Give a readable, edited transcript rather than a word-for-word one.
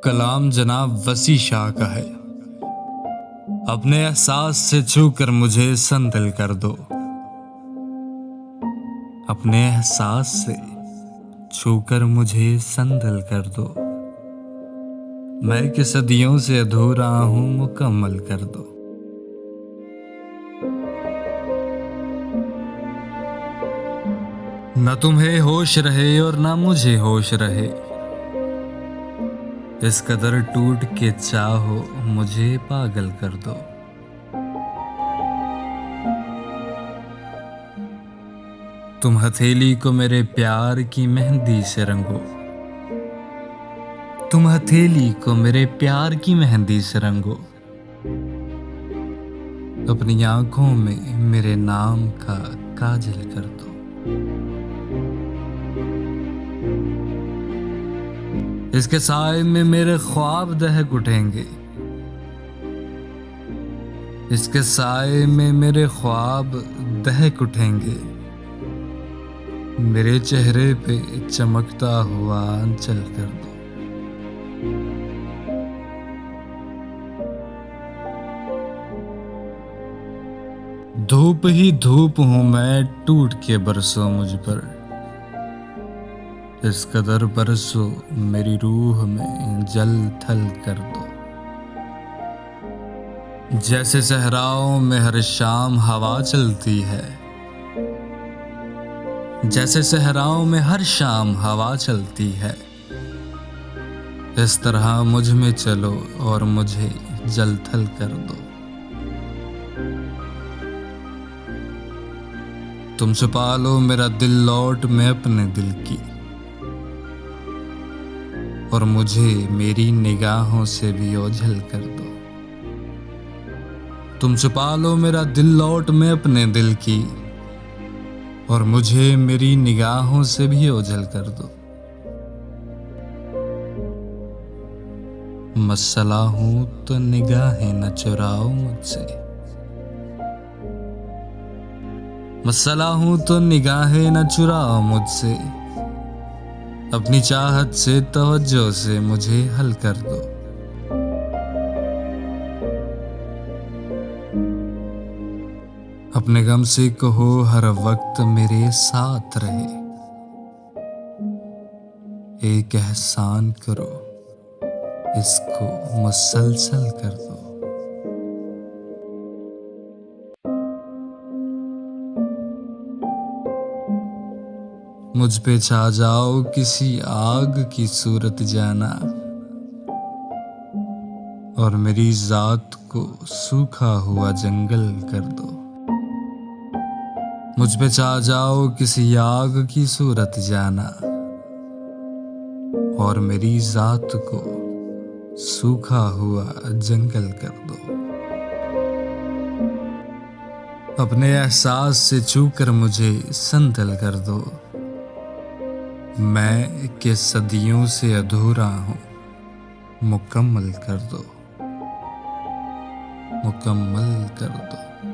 कलाम जनाब वसी शाह का है। अपने एहसास से छू कर मुझे संदल कर दो। अपने एहसास से छू कर मुझे संदल कर दो। मैं कि सदियों से अधूरा हूं, मुकम्मल कर दो। न तुम्हें होश रहे और न मुझे होश रहे, इस कदर टूट के चाहो मुझे पागल कर दो। तुम हथेली को मेरे प्यार की मेहंदी से रंगो। तुम हथेली को मेरे प्यार की मेहंदी से रंगो। अपनी आंखों में मेरे नाम का काजल कर दो। इसके साए में मेरे ख्वाब दहक उठेंगे। इसके साए में मेरे ख्वाब दहक उठेंगे। मेरे चेहरे पे चमकता हुआ आंचल कर दो। धूप ही धूप हूं मैं, टूट के बरसो मुझ पर। इस कदर बरसो मेरी रूह में जल थल कर दो। जैसे सहराओं में हर शाम हवा चलती है, जैसे सहराओं में हर शाम हवा चलती है, इस तरह मुझ में चलो और मुझे जल थल कर दो। तुम छुपा लो मेरा दिल लौट में अपने दिल की, और मुझे मेरी निगाहों से भी ओझल कर दो। तुम छुपा लो मेरा दिल लौट में अपने दिल की, और मुझे मेरी निगाहों से भी ओझल कर दो। मसला हूं तो निगाहें न चुराओ मुझसे। मसला हूं तो निगाहें न चुराओ मुझसे। अपनी चाहत से तवज्जो से मुझे हल कर दो। अपने गम से कहो हर वक्त मेरे साथ रहे। एक एहसान करो, इसको मुसलसल कर दो। मुझ पे छा जाओ किसी आग की सूरत जाना, और मेरी जात को सूखा हुआ जंगल कर दो। मुझ पे छा जाओ किसी आग की सूरत जाना, और मेरी जात को सूखा हुआ जंगल कर दो। अपने एहसास से छू कर मुझे संदल कर दो। मैं कि सदियों से अधूरा हूं, मुकम्मल कर दो। मुकम्मल कर दो।